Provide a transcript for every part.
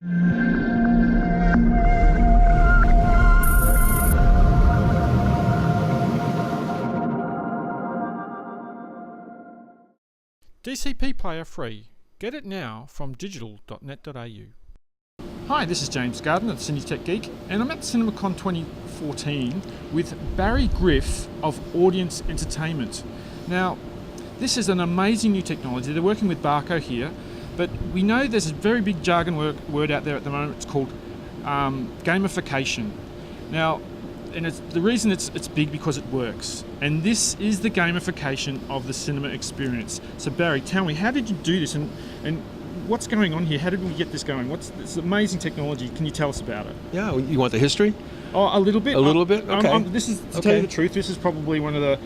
DCP Player free. Get it now from digital.net.au. Hi, this is James Garden of Sydney Tech Geek, and I'm at CinemaCon 2014 with Barry Griff of Audience Entertainment. Now, this is an amazing new technology. They're working with Barco here, but we know there's a very big jargon word out there at the moment. It's called gamification. Now, and the reason it's big because it works. And this is the gamification of the cinema experience. So Barry, tell me, how did you do this, and what's going on here? How did we get this going? What's this amazing technology? Can you tell us about it? Yeah, you want the history? Oh, a little bit. A little bit? Okay. This is, to tell you the truth, this is probably one of the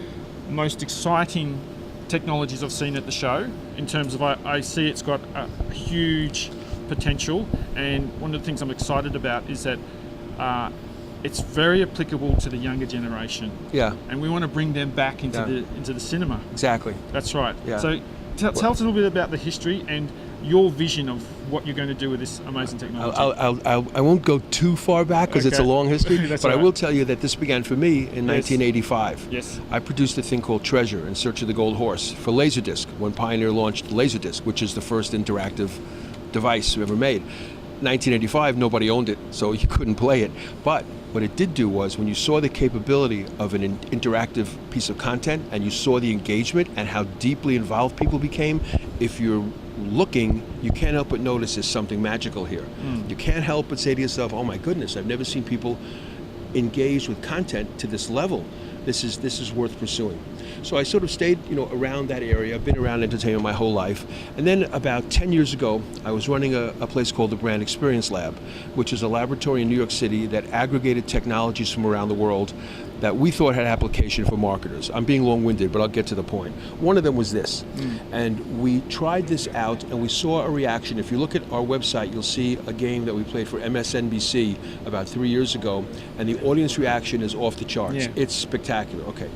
most exciting technologies I've seen at the show, in terms of I see it's got a huge potential, and one of the things I'm excited about is that it's very applicable to the younger generation. Yeah. And we want to bring them back into the cinema. Exactly. That's right. Yeah. So tell us a little bit about the history and your vision of what you're going to do with this amazing technology. I won't go too far back because it's a long history, but right. I will tell you that this began for me in 1985. Yes. I produced a thing called Treasure, In Search of the Gold Horse, for Laserdisc, when Pioneer launched Laserdisc, which is the first interactive device ever made. 1985, nobody owned it, so you couldn't play it. But what it did do was, when you saw the capability of an interactive piece of content, and you saw the engagement and how deeply involved people became, if you're looking, you can't help but notice there's something magical here. You can't help but say to yourself, oh my goodness, I've never seen people engaged with content to this level. This is worth pursuing. So I sort of stayed, around that area. I've been around entertainment my whole life. And then about 10 years ago, I was running a place called the Brand Experience Lab, which is a laboratory in New York City that aggregated technologies from around the world that we thought had application for marketers. I'm being long-winded, but I'll get to the point. One of them was this. And we tried this out, and we saw a reaction. If you look at our website, you'll see a game that we played for MSNBC about 3 years ago, and the audience reaction is off the charts. Yeah. It's spectacular. Okay.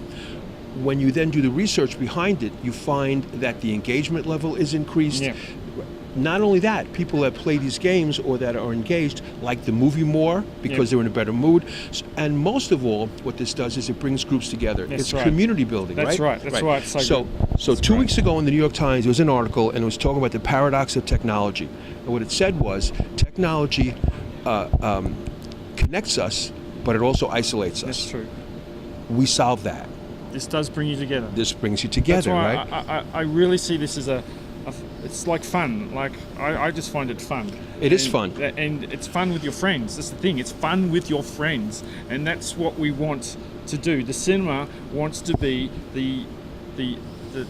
When you then do the research behind it, you find that the engagement level is increased. Yeah. Not only that, people that play these games or that are engaged like the movie more because they're in a better mood. And most of all, what this does is it brings groups together. That's it's right. community building, That's right. That's right. So 2 weeks ago in the New York Times, there was an article, and it was talking about the paradox of technology. And what it said was, technology connects us, but it also isolates us. That's true. We solve that. This does bring you together. This brings you together, That's why right? I really see this as it's like fun. Like I just find it fun. It is fun. And it's fun with your friends. That's the thing. It's fun with your friends, and that's what we want to do. The cinema wants to be the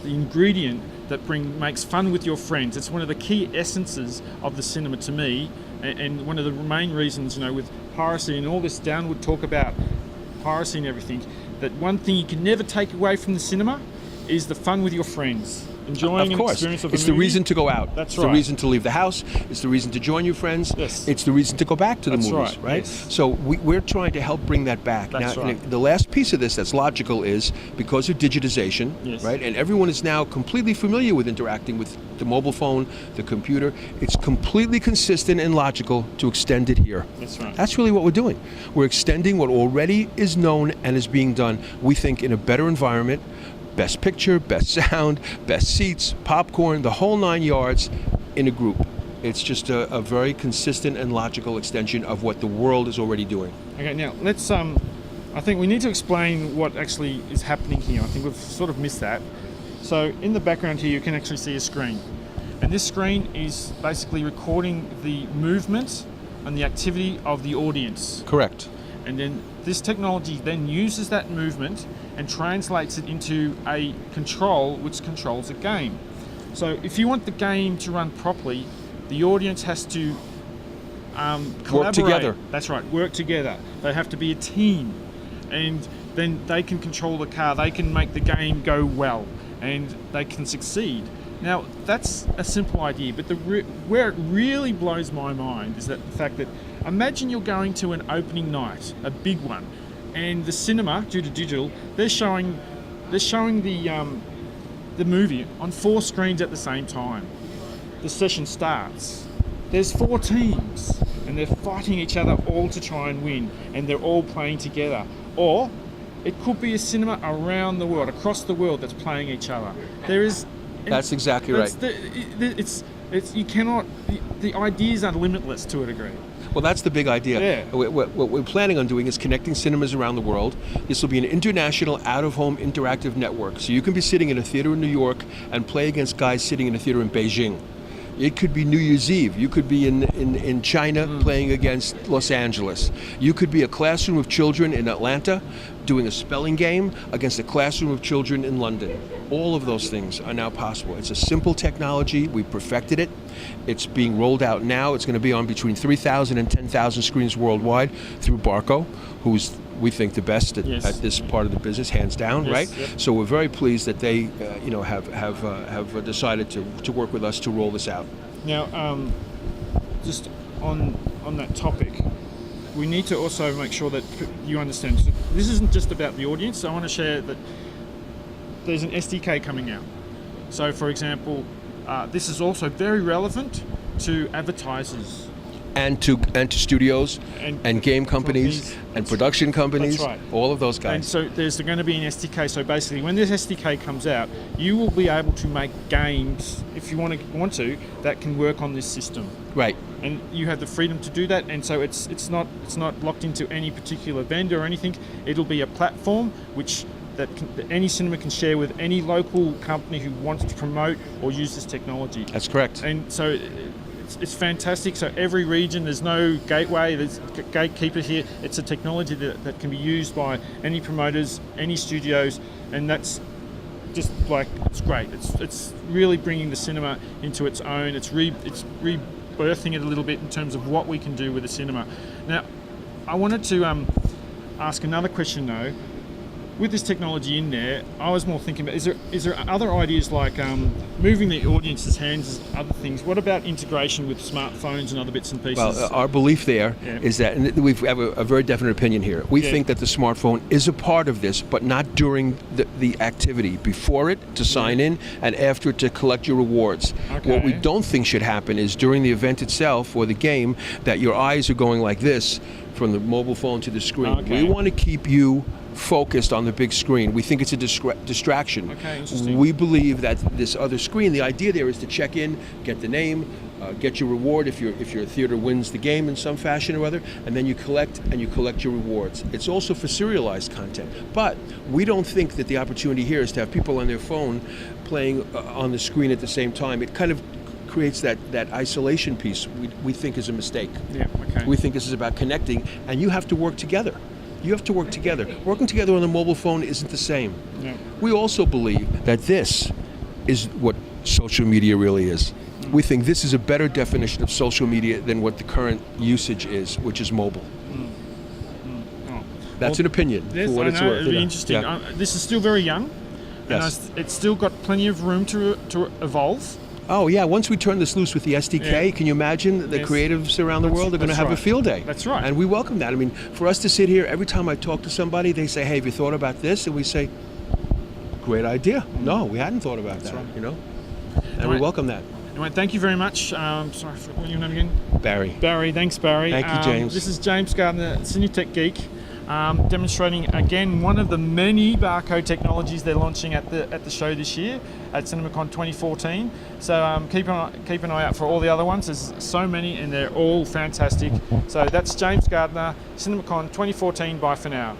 ingredient that makes fun with your friends. It's one of the key essences of the cinema to me, and one of the main reasons, with piracy and all this downward talk about piracy and everything, that one thing you can never take away from the cinema is the fun with your friends. Enjoying of course. An experience of a it's movie. The reason to go out. That's it's right. The reason to leave the house. It's the reason to join your friends. Yes. It's the reason to go back to the That's movies, right? Yes. So we're trying to help bring that back. That's now, right. The last piece of this that's logical is, because of digitization, Yes. right? And everyone is now completely familiar with interacting with the mobile phone, the computer. It's completely consistent and logical to extend it here. That's right. That's really what we're doing. We're extending what already is known and is being done, we think, in a better environment. Best picture, best sound, best seats, popcorn, the whole 9 yards in a group. It's just a very consistent and logical extension of what the world is already doing. Okay, now let's. I think we need to explain what actually is happening here. I think we've sort of missed that. So in the background here, you can actually see a screen, and this screen is basically recording the movement and the activity of the audience. Correct. And then this technology then uses that movement and translates it into a control which controls a game. So if you want the game to run properly, the audience has to collaborate. Work together. That's right, work together. They have to be a team, and then they can control the car, they can make the game go well, and they can succeed. Now, that's a simple idea, but where it really blows my mind is that the fact that, imagine you're going to an opening night, a big one, and the cinema, due to digital, they're showing the movie on 4 screens at the same time. The session starts. there's 4 teams and they're fighting each other all to try and win, and they're all playing together. Or it could be a cinema around the world, across the world, that's playing each other. There is. That's exactly right. It's you cannot. The ideas are limitless to a degree. Well, that's the big idea. Yeah. What we're planning on doing is connecting cinemas around the world. This will be an international out-of-home interactive network. So you can be sitting in a theater in New York and play against guys sitting in a theater in Beijing. It could be New Year's Eve. You could be in China playing against Los Angeles. You could be a classroom of children in Atlanta doing a spelling game against a classroom of children in London. All of those things are now possible. It's a simple technology. We've perfected it. It's being rolled out now. It's going to be on between 3,000 and 10,000 screens worldwide through Barco, who's we think the best at this part of the business, hands down, right? Yep. So we're very pleased that they, have decided to work with us to roll this out. Now, just on that topic, we need to also make sure that you understand. So this isn't just about the audience. I want to share that there's an SDK coming out. So, for example, this is also very relevant to advertisers. And to studios and game companies and production companies, that's right. All of those guys. And so there's going to be an SDK. So basically, when this SDK comes out, you will be able to make games, if you want to, that can work on this system. Right. And you have the freedom to do that. And so it's not locked into any particular vendor or anything. It'll be a platform that any cinema can share with any local company who wants to promote or use this technology. That's correct. And so it's fantastic. So every region, there's no gateway, there's gatekeeper here. It's a technology that can be used by any promoters, any studios, and that's just like, it's great. It's really bringing the cinema into its own. It's rebirthing it a little bit in terms of what we can do with the cinema. Now, I wanted to ask another question though. With this technology in there, I was more thinking about, is there other ideas like moving the audience's hands, other things? What about integration with smartphones and other bits and pieces? Well, our belief there is that, and we have a very definite opinion here. We think that the smartphone is a part of this, but not during the activity. Before it, to sign in, and after it, to collect your rewards. Okay. What we don't think should happen is during the event itself or the game, that your eyes are going like this from the mobile phone to the screen. Okay. We want to keep you focused on the big screen. We think it's a distraction. Okay, interesting. We believe that this other screen, the idea there is to check in, get the name, get your reward if your theater wins the game in some fashion or other, and then you collect your rewards. It's also for serialized content. But we don't think that the opportunity here is to have people on their phone playing on the screen at the same time. It kind of creates that isolation piece we think is a mistake. Yeah, okay. We think this is about connecting, and you have to work together. You have to work together. Working together on the mobile phone isn't the same. Yeah. We also believe that this is what social media really is. We think this is a better definition of social media than what the current usage is, which is mobile. Oh. That's an opinion. Yes, for what I it's know, worth. it'll be interesting. Yeah. This is still very young. Yes. And it's still got plenty of room to evolve. Oh yeah, once we turn this loose with the SDK, can you imagine the Yes. creatives around the world are going to That's have a right. field day? That's right. And we welcome that. I mean, for us to sit here, every time I talk to somebody, they say, hey, have you thought about this? And we say, great idea. No, we hadn't thought about that, right. you know? And we Right. welcome that. Anyway, thank you very much. Sorry, what's your name again? Barry. Barry, thanks Barry. Thank you, James. This is James Gardner, Cinetech Geek, demonstrating again one of the many barcode technologies they're launching at the show this year at CinemaCon 2014. So keep an eye out for all the other ones. There's so many and they're all fantastic. So that's James Gardner, CinemaCon 2014. Bye for now.